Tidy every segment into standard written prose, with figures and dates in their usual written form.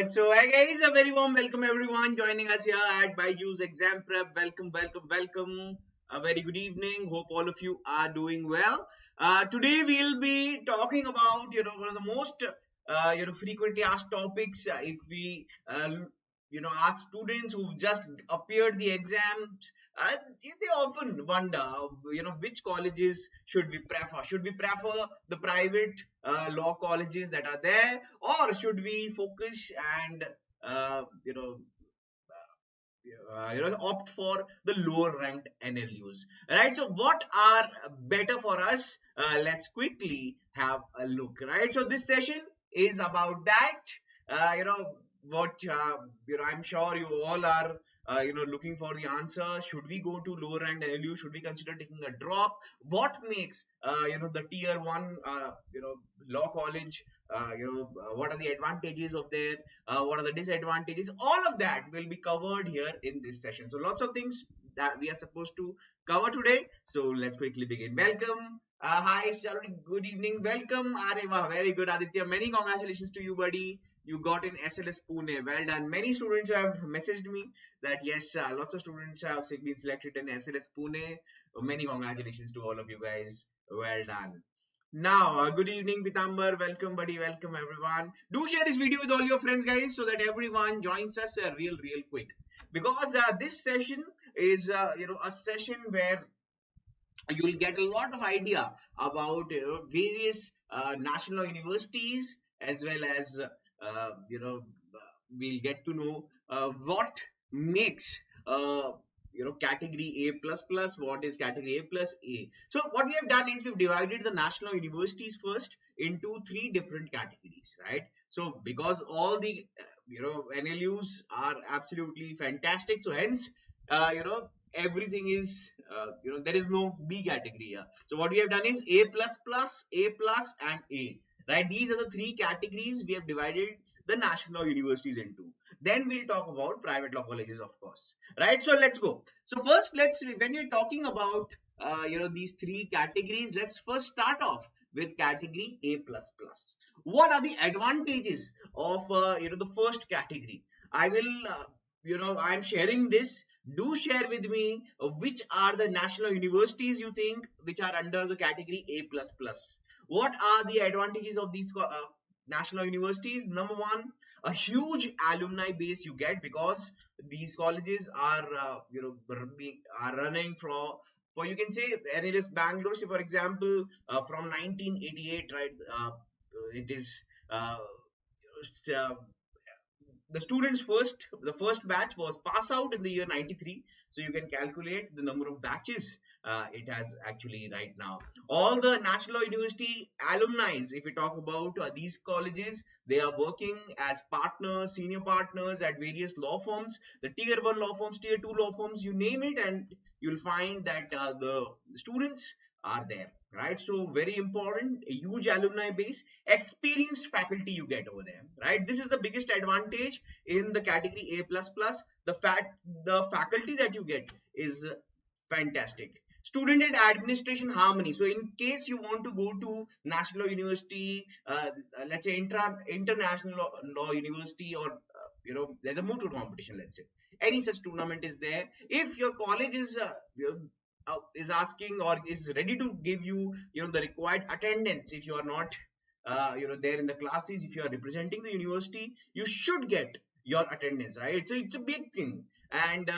Alright, so hey guys, a very warm welcome everyone joining us here at BYJU'S Exam Prep. Welcome. A very good evening. Hope all of you are doing well. Today we'll be talking about one of the most frequently asked topics. If we ask students who've just appeared the exams, they often wonder which colleges should we prefer. Should we prefer the private law colleges that are there, or should we focus and uh, you know opt for the lower ranked NLUs, right? So what are better for us? Let's quickly have a look, right? So this session is about that. What I'm sure you all are looking for the answer. Should we go to lower ranked NLU? Should we consider taking a drop? What makes the tier one law college, what are the advantages of there, what are the disadvantages? All of that will be covered here in this session. So lots of things that we are supposed to cover today. So let's quickly begin. Welcome. Hi, Sharun. Good evening. Welcome. Areva. Very good, Aditya. Many congratulations to you, buddy. You got in SLS Pune. Well done. Many students have messaged me that yes, lots of students have been selected in SLS Pune. Many congratulations to all of you guys. Well done. Now, good evening, Pitambar. Welcome, buddy. Welcome, everyone. Do share this video with all your friends, guys, so that everyone joins us real quick. Because this session is, a session where you will get a lot of idea about various national universities, as well as we'll get to know what makes category A plus plus, what is category A plus A. So what we have done is we've divided the national universities first into three different categories, right? So because all the NLUs are absolutely fantastic, so hence everything is there is no B category here. So what we have done is A plus plus, A plus and A, right? These are the three categories we have divided the national universities into. Then we'll talk about private law colleges, of course, right? So let's go. So first, when you're talking about these three categories, let's first start off with category A plus plus. What are the advantages of the first category? I will I'm sharing this. Do share with me which are the national universities you think which are under the category A plus plus. What are the advantages of these national universities? Number one, a huge alumni base you get, because these colleges are are running for you can say NLUs Bangalore. So for example, from 1988, right? It is the first batch was pass out in the year 93. So you can calculate the number of batches it has actually right now. All the national university alumni, if we talk about these colleges, they are working as partners, senior partners at various law firms, the tier 1 law firms, tier 2 law firms, you name it, and you'll find that the students are there, right? So very important, a huge alumni base, experienced faculty you get over there, right? This is the biggest advantage in the category A plus plus. The faculty that you get is fantastic. Student and administration harmony. So in case you want to go to national university, let's say international law university, or there's a motor competition, let's say any such tournament is there, if your college is asking or is ready to give you the required attendance, if you are not there in the classes, if you are representing the university, you should get your attendance, right? So it's a big thing. And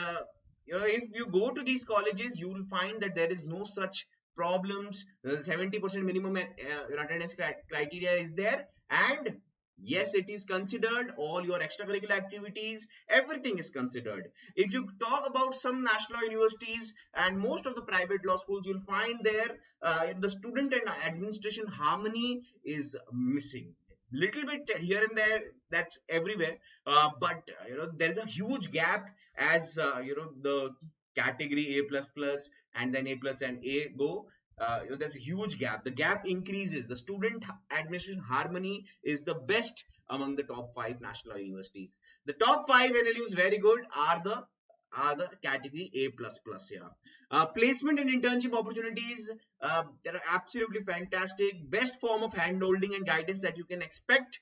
if you go to these colleges, you will find that there is no such problems. 70% minimum attendance criteria is there, and yes, it is considered. All your extracurricular activities, everything is considered. If you talk about some national universities and most of the private law schools, you'll find there the student and administration harmony is missing. Little bit here and there, that's everywhere, but there is a huge gap as the category A plus plus and then A plus and A go. There's a huge gap. The gap increases. The student administration harmony is the best among the top 5 national universities. The top 5 NLUs, very good, are the category A plus plus here. Placement and internship opportunities, they are absolutely fantastic. Best form of hand holding and guidance that you can expect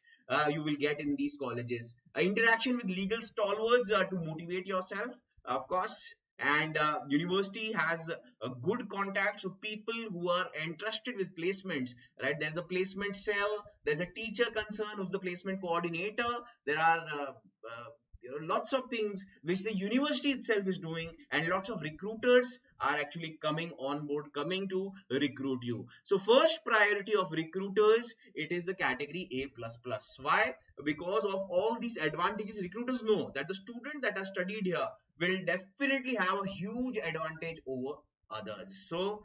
you will get in these colleges. Interaction with legal stalwarts to motivate yourself, of course. And university has a good contacts of people who are entrusted with placements, right? There's a placement cell, there's a teacher concern who's the placement coordinator. There are lots of things which the university itself is doing, and lots of recruiters are actually coming on board, coming to recruit you. So first priority of recruiters, it is the category A++. Why? Because of all these advantages, recruiters know that the student that has studied here will definitely have a huge advantage over others. So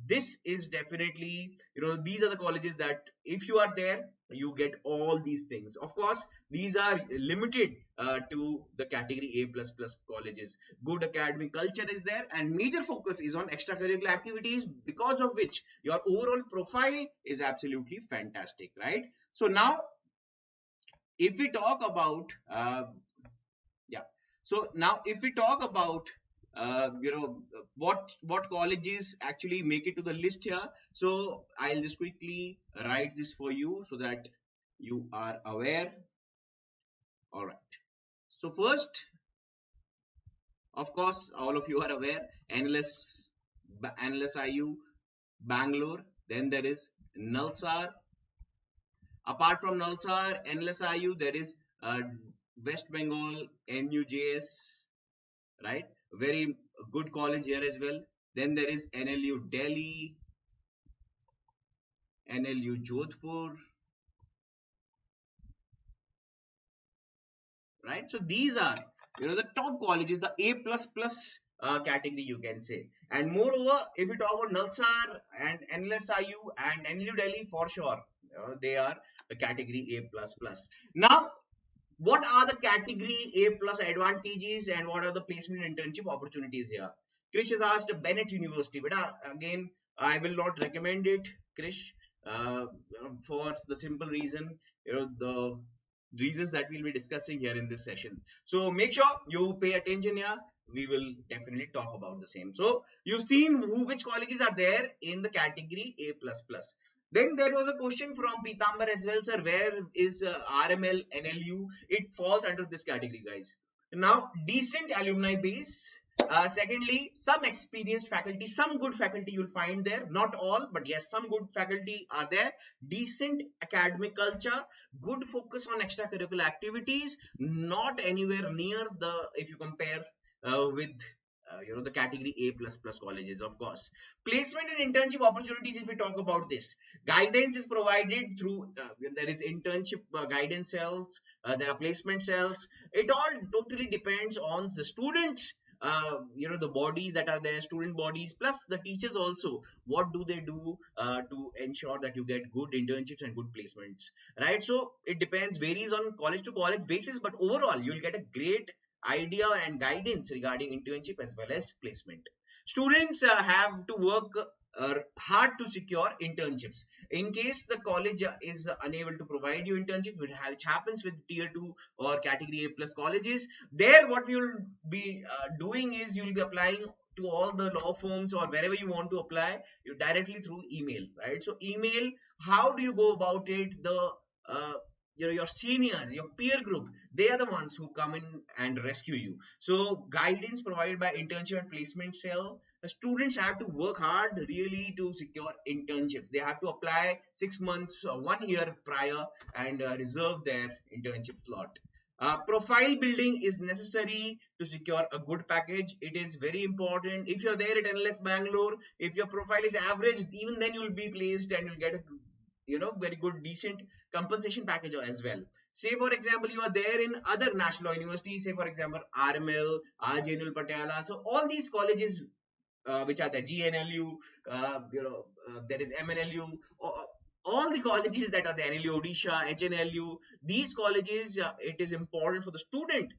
this is definitely, these are the colleges that if you are there, you get all these things. Of course, these are limited to the category A++ colleges. Good academic culture is there, and major focus is on extracurricular activities, because of which your overall profile is absolutely fantastic, right? So now, if we talk about if we talk about what colleges actually make it to the list here, so I'll just quickly write this for you so that you are aware. All right, so first, of course, all of you are aware, NLS IU Bangalore. Then there is Nalsar. Apart from Nalsar, NLS IU, there is West Bengal NUJS, right? Very good college here as well. Then there is NLU Delhi, NLU Jodhpur, right? So these are the top colleges, the A++ category, you can say. And moreover, if you talk about Nalsar and NLSIU and NLU Delhi, for sure they are the category A++. Now, what are the category A+ advantages and what are the placement internship opportunities here? Krish has asked Bennett University, but again, I will not recommend it, Krish, for the simple reason, the reasons that we'll be discussing here in this session. So make sure you pay attention here. We will definitely talk about the same. So you've seen which colleges are there in the category A++. Then there was a question from Pitambar as well, sir. Where is RML, NLU? It falls under this category, guys. Now, decent alumni base. Secondly, some experienced faculty, some good faculty you'll find there. Not all, but yes, some good faculty are there. Decent academic culture, good focus on extracurricular activities, not anywhere near the, if you compare with the category A++ colleges, of course. Placement and internship opportunities, if we talk about this, guidance is provided through, there is internship guidance cells, there are placement cells. It all totally depends on the students, the bodies that are there, student bodies, plus the teachers also. What do they do to ensure that you get good internships and good placements, right? So it depends, varies on college to college basis, but overall you'll get a great idea and guidance regarding internship as well as placement. Students have to work hard to secure internships. In case the college is unable to provide you internship, which happens with tier 2 or category A+ colleges, there what we will be doing is you will be applying to all the law firms or wherever you want to apply, you directly through email, right? So email, how do you go about it? The your seniors, your peer group, they are the ones who come in and rescue you. So guidance provided by internship and placement cell. The students have to work hard really to secure internships. They have to apply 6 months or 1 year prior and reserve their internship slot. Profile building is necessary to secure a good package. It is very important. If you're there at NLS Bangalore, if your profile is average, even then you'll be placed and you'll get a very good decent compensation package as well. Say for example, you are there in other national universities, say for example RML, RJNL Patiala. So all these colleges which are the GNLU, there is MNLU, all the colleges that are the NLU Odisha, HNLU, these colleges, it is important for the student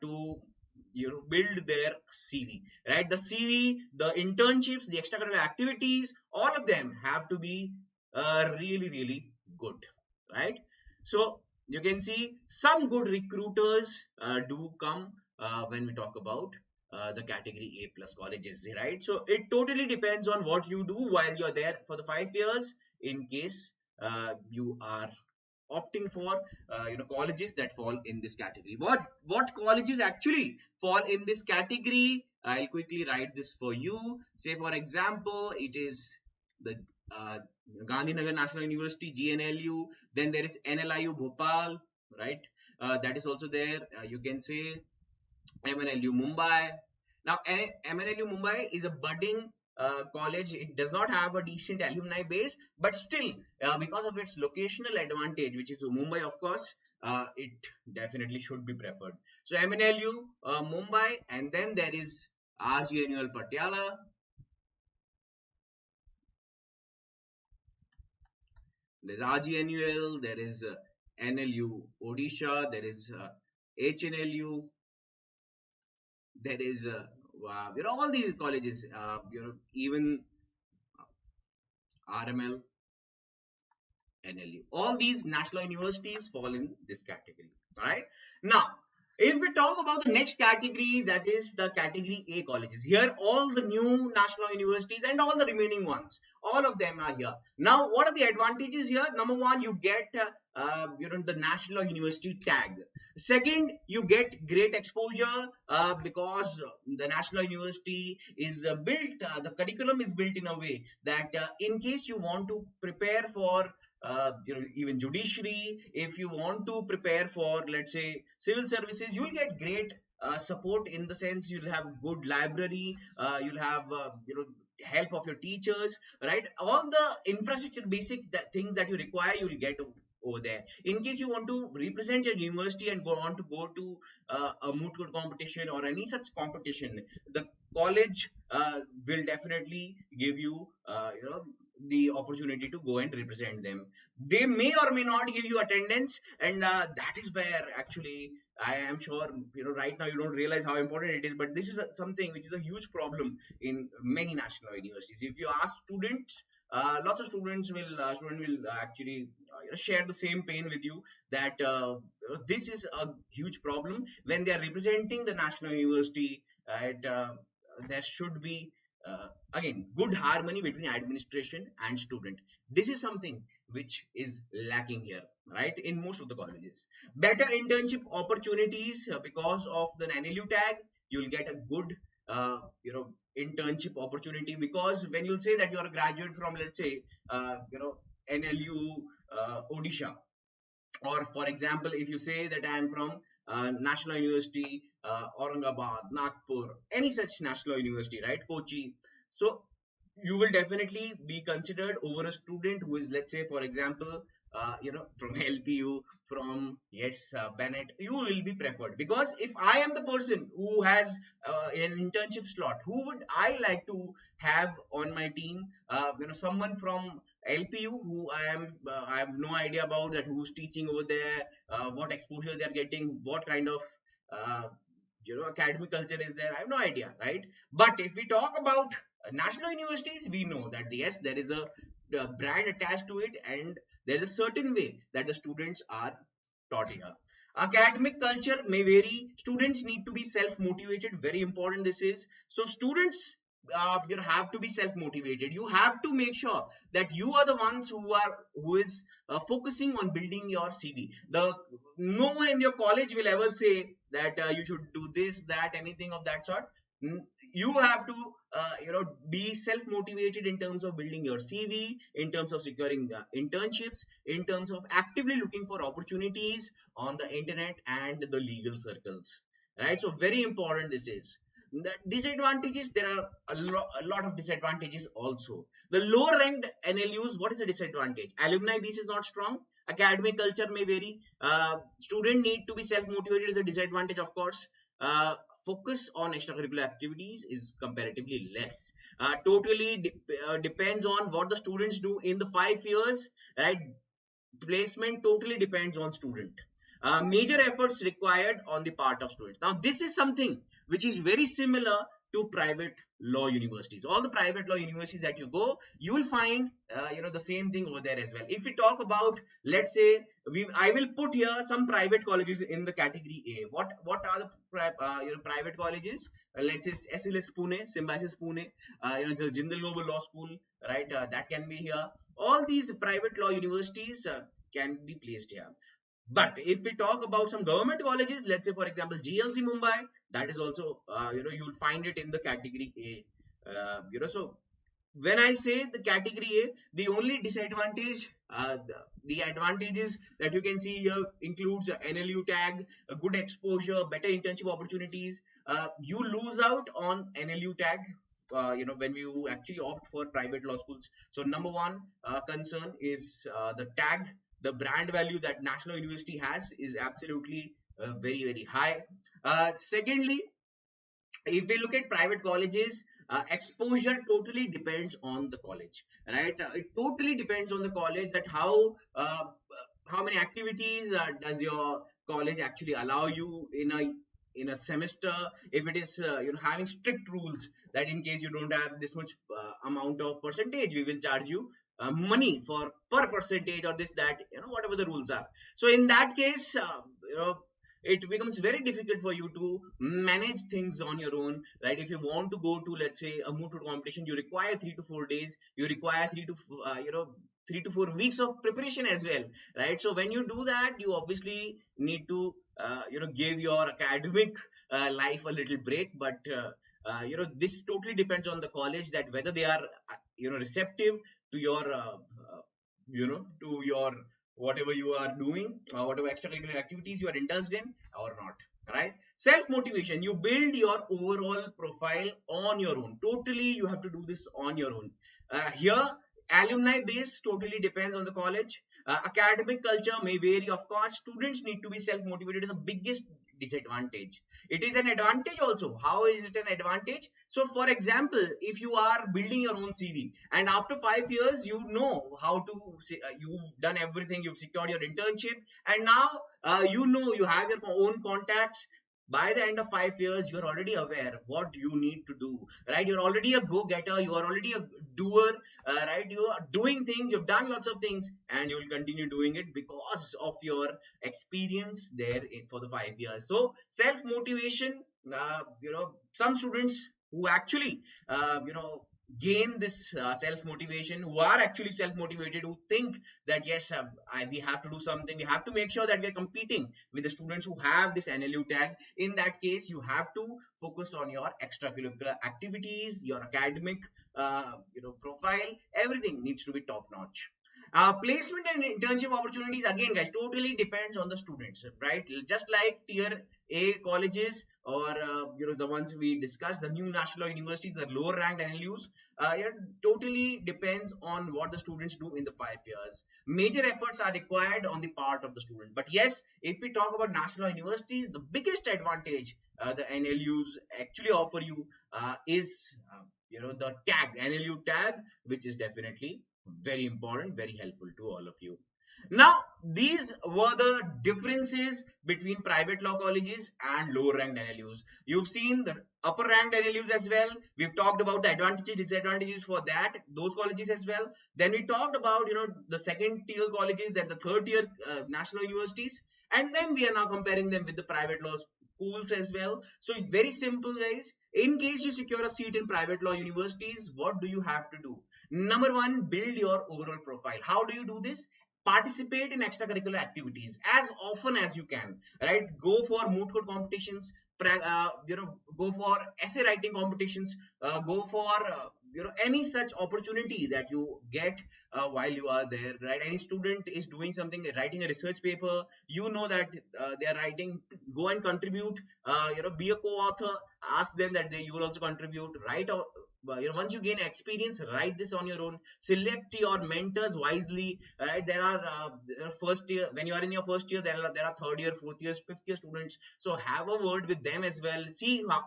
to build their CV, right? The CV, the internships, the extracurricular activities, all of them have to be really good, right? So you can see some good recruiters do come when we talk about the category A+ colleges, right? So it totally depends on what you do while you're there for the 5 years, in case you are opting for colleges that fall in this category. What colleges actually fall in this category? I'll quickly write this for you. Say for example, it is the uh, Gandhinagar National University, GNLU. Then there is NLIU Bhopal, right? That is also there. You can say MNLU Mumbai. Now, MNLU Mumbai is a budding college. It does not have a decent alumni base, but still, because of its locational advantage, which is Mumbai, of course, it definitely should be preferred. So, MNLU Mumbai, and then there is RGNUL Patiala. There's RGNUL, there is NLU Odisha, there is HNLU, there is all these colleges, even RML, NLU, all these national universities fall in this category. All right. Now, if we talk about the next category, that is the category A colleges. Here, all the new national universities and all the remaining ones, all of them are here. Now, what are the advantages here? Number one, you get the national university tag. Second, you get great exposure because the national university is built, the curriculum is built in a way that in case you want to prepare for even judiciary, if you want to prepare for, let's say, civil services, you'll get great support, in the sense you'll have good library, you'll have help of your teachers, right? All the infrastructure basic things that you require, you'll get over there. In case you want to represent your university and want to go to a moot court competition or any such competition, the college will definitely give you the opportunity to go and represent them. They may or may not give you attendance, and that is where actually I am sure right now you don't realize how important it is, but this is something which is a huge problem in many national universities. If you ask students, lots of students will actually share the same pain with you, that this is a huge problem when they are representing the national university. There should be again good harmony between administration and student. This is something which is lacking here, right, in most of the colleges. Better internship opportunities, because of the NLU tag, you'll get a good internship opportunity, because when you'll say that you're a graduate from, let's say, NLU Odisha, or for example, if you say that I am from National University Aurangabad, Nagpur, any such national university, right, Kochi, so you will definitely be considered over a student who is, let's say, for example, from LPU, from Bennett. You will be preferred, because if I am the person who has an internship slot, who would I like to have on my team? Someone from LPU who I have no idea about, that who's teaching over there, what exposure they are getting, what kind of academic culture is there. I have no idea, right? But if we talk about national universities, we know that yes, there is a brand attached to it, and there's a certain way that the students are taught here. Academic culture may vary. Students need to be self-motivated. Very important this is. So students have to be self-motivated. You have to make sure that you are the ones who is focusing on building your CV. No one in your college will ever say that you should do this, that, anything of that sort. You have to be self-motivated in terms of building your CV, in terms of securing internships, in terms of actively looking for opportunities on the internet and the legal circles, right? So very important this is. The disadvantages, there are a lot of disadvantages also. The lower ranked NLUs, what is the disadvantage? Alumni base is not strong. Academic culture may vary. Student need to be self-motivated is a disadvantage, of course. Focus on extracurricular activities is comparatively less. Totally depends on what the students do in the 5 years, right? Placement totally depends on student. Major efforts required on the part of students. Now, this is something which is very similar to private law universities. All the private law universities that you go, you will find the same thing over there as well. If we talk about, let's say, I will put here some private colleges in the category A. What are the private colleges? Let's say SLS Pune, Symbiosis Pune, the Jindal Global Law School, right? That can be here. All these private law universities, can be placed here. But if we talk about some government colleges, let's say for example GLC Mumbai, that is also you'll find it in the category A. So when I say the category A, the only disadvantage, the advantages that you can see here includes a NLU tag, a good exposure, better internship opportunities. You lose out on NLU tag, when you actually opt for private law schools. So number one concern is the tag, the brand value that National University has is absolutely very, very high. Secondly, if we look at private colleges, exposure totally depends on the college, right? It totally depends on the college, that how many activities does your college actually allow you in a semester. If it is having strict rules that in case you don't have this much amount of percentage, we will charge you money for per percentage, or this that, whatever the rules are. So in that case, it becomes very difficult for you to manage things on your own, right? If you want to go to, let's say, a moot court competition, you require 3 to 4 days, you require 3 to 4 weeks of preparation as well, right? So when you do that, you obviously need to give your academic life a little break. But this totally depends on the college, that whether they are receptive to your to your whatever you are doing, whatever extracurricular activities you are indulged in or not, right? Self motivation, you build your overall profile on your own. Totally you have to do this on your own. Here alumni base totally depends on the college. Academic culture may vary, of course. Students need to be self motivated is the biggest disadvantage. It is an advantage also. How is it an advantage? So for example, if you are building your own CV and after 5 years you know how to you've done everything, you've secured your internship, and now you have your own contacts. By the end of 5 years, you're already aware what you need to do, right? You're already a go-getter, you are already a doer, right? You are doing things, you've done lots of things, and you will continue doing it because of your experience there for the 5 years. So self-motivation, some students who actually, gain this self-motivation, who are actually self-motivated, who think that yes, we have to do something, we have to make sure that we're competing with the students who have this NLU tag. In that case, you have to focus on your extracurricular activities, your academic profile. Everything needs to be top notch. Placement and internship opportunities, again guys, totally depends on the students, right? Just like tier A colleges, or the ones we discussed, the new national universities, the lower ranked NLUs, it totally depends on what the students do in the 5 years. Major efforts are required on the part of the student. But yes, if we talk about national universities, the biggest advantage the NLUs actually offer you is the tag, NLU tag, which is definitely very important, very helpful to all of you. Now, these were the differences between private law colleges and lower ranked NLUs. You've seen the upper ranked NLUs as well. We've talked about the advantages, disadvantages for those colleges as well. Then we talked about, the second tier colleges, then the third tier national universities. And then we are now comparing them with the private law schools as well. So very simple guys. In case you secure a seat in private law universities, what do you have to do? Number one, build your overall profile. How do you do this? Participate in extracurricular activities as often as you can, right? Go for moot court competitions, go for essay writing competitions, go for any such opportunity that you get while you are there, right? Any student is doing something, writing a research paper, that they are writing, go and contribute, be a co-author, ask them that you will also contribute, write out. Once you gain experience, write this on your own. Select your mentors wisely, right? There are first year, when you are in your first year, there are third year, fourth year, fifth year students. So have a word with them as well. See how,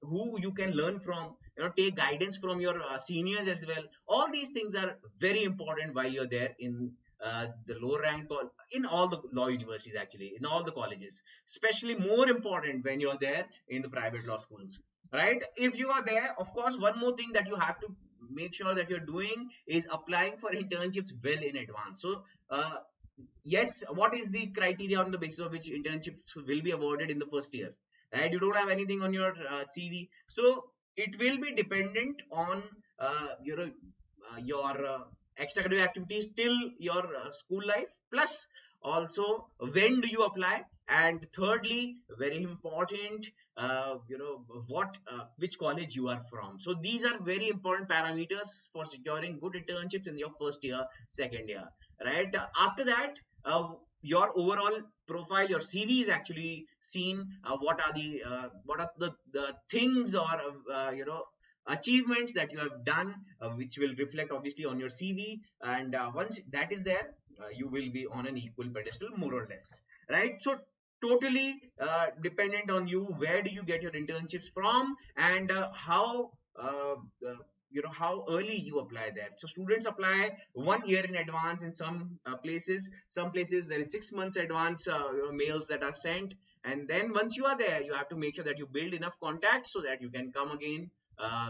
who you can learn from, take guidance from your seniors as well. All these things are very important while you're there in the lower rank, in all the law universities, actually in all the colleges, especially more important when you're there in the private law schools, right? If you are there, of course, one more thing that you have to make sure that you're doing is applying for internships well in advance. So yes, what is the criteria on the basis of which internships will be awarded in the first year, right? You don't have anything on your CV, so it will be dependent on your extracurricular activities till your school life, plus also when do you apply, and thirdly, very important, what which college you are from. So these are very important parameters for securing good internships in your first year, second year, right? After that, your overall profile, your CV is actually seen. What are the things or achievements that you have done, which will reflect obviously on your CV, and once that is there, you will be on an equal pedestal, more or less, right? So totally dependent on you, where do you get your internships from, and uh, how early you apply there. So students apply 1 year in advance in some places there is 6 months advance mails that are sent, and then once you are there, you have to make sure that you build enough contacts so that you can come again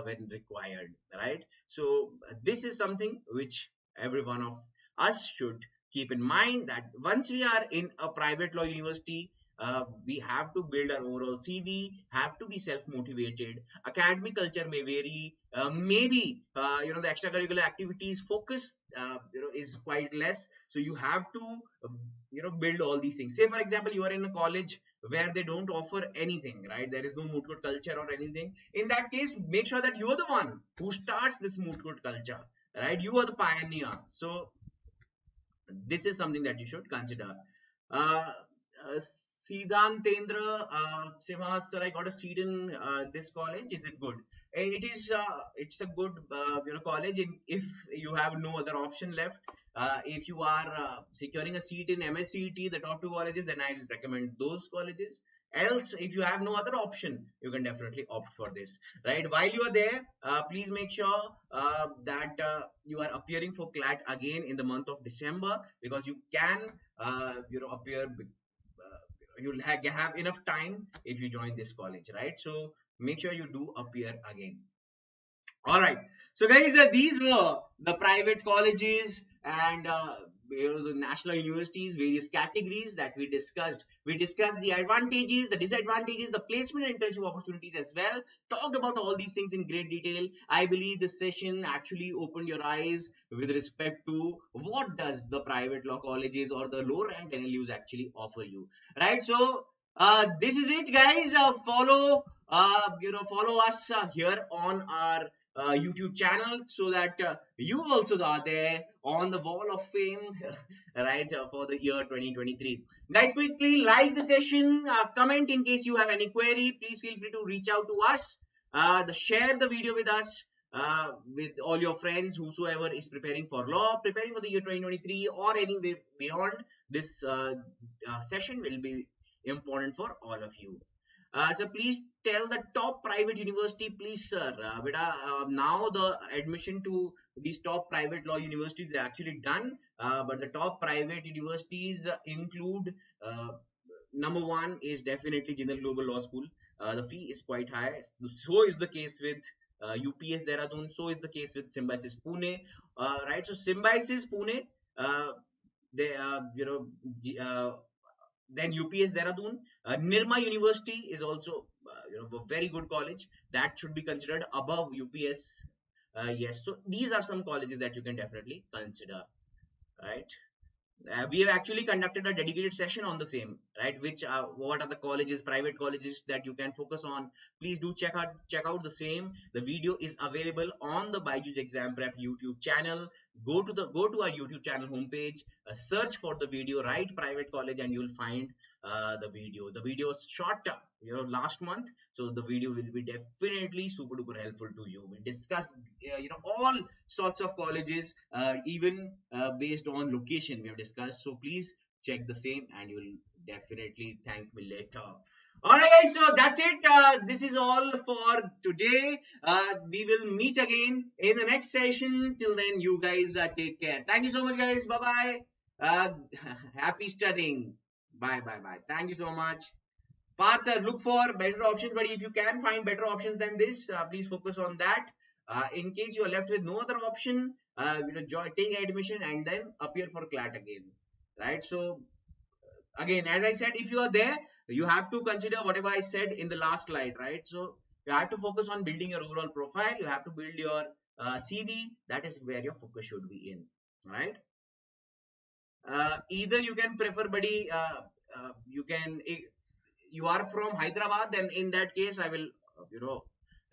when required, right? So this is something which every one of us should keep in mind, that once we are in a private law university, we have to build our overall CV, have to be self-motivated. Academic culture may vary. Maybe the extracurricular activities focus is quite less. So you have to build all these things. Say for example, you are in a college where they don't offer anything, right? There is no moot court culture or anything. In that case, make sure that you are the one who starts this moot court culture, right? You are the pioneer. So this is something that you should consider. uh, Siddhantendra, Sivas, sir, I got a seat in this college. Is it good? It is. It's a good college. If you have no other option left, if you are securing a seat in MSCET, the top two colleges, then I recommend those colleges. Else, if you have no other option, you can definitely opt for this. Right? While you are there, please make sure that you are appearing for CLAT again in the month of December, because you can appear, you'll have enough time if you join this college, right? So make sure you do appear again. All right. So guys, these were the private colleges and the national universities, various categories that we discussed. We discussed the advantages, the disadvantages, the placement and internship opportunities as well. Talked about all these things in great detail. I believe this session actually opened your eyes with respect to what does the private law colleges or the low ranked NLUs actually offer you, right? So this is it, guys. Follow us here on our YouTube channel, so that you also are there on the wall of fame, right, for the year 2023. Guys, quickly like the session, comment in case you have any query. Please feel free to reach out to us. Share the video with us, with all your friends, whosoever is preparing for law, preparing for the year 2023, or anyway beyond. This session will be important for all of you. So please tell the top private university, please, sir. Now the admission to these top private law universities is actually done, but the top private universities include, number one is definitely Jindal Global Law School. The fee is quite high. So is the case with UPS Dehradun. So is the case with Symbiosis Pune. Right. So Symbiosis Pune, they then UPS Dehradun. Nirma University is also a very good college that should be considered above UPS. Yes, so these are some colleges that you can definitely consider, right? We have actually conducted a dedicated session on the same, right? Which what are the colleges, private colleges that you can focus on? Please do check out the same. The video is available on the BYJU'S Exam Prep YouTube channel. Go to our YouTube channel homepage, search for the video, write private college, and you'll find the video. The video is short, last month, so the video will be definitely super duper helpful to you. We discussed all sorts of colleges, even based on location we have discussed. So please check the same, and you'll definitely thank me later. Alright guys, so that's it. This is all for today. We will meet again in the next session. Till then, you guys take care. Thank you so much, guys. Bye bye. Happy studying. Bye. Thank you so much. Path, look for better options, but if you can find better options than this, please focus on that. In case you are left with no other option, take admission and then appear for CLAT again, right? So again, as I said, if you are there, you have to consider whatever I said in the last slide, right? So you have to focus on building your overall profile. You have to build your CV. That is where your focus should be in. right? Either you can prefer, buddy, you can, you are from Hyderabad, then in that case, I will,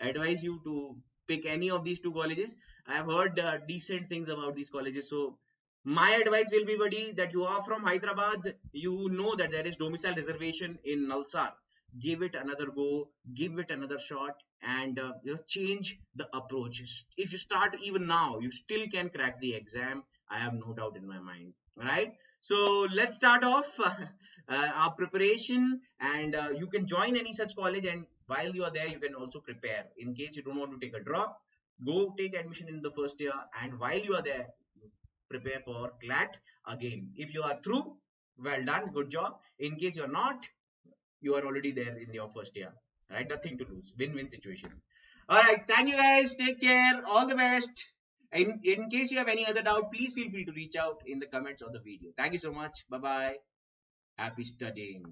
advise you to pick any of these two colleges. I have heard decent things about these colleges. So my advice will be, buddy, that you are from Hyderabad, you know that there is domicile reservation in Nalsar. Give it another go, give it another shot, and change the approach. If you start even now, you still can crack the exam. I have no doubt in my mind. All right. So let's start off our preparation, and you can join any such college, and while you are there you can also prepare in case you don't want to take a drop. Go take admission in the first year, and while you are there, prepare for CLAT again. If you are through, well done, good job. In case you're not, you are already there in your first year, right? Nothing to lose, win-win situation. All right, thank you guys, take care, all the best. In case you have any other doubt, please feel free to reach out in the comments of the video. Thank you so much. Bye bye. Happy studying.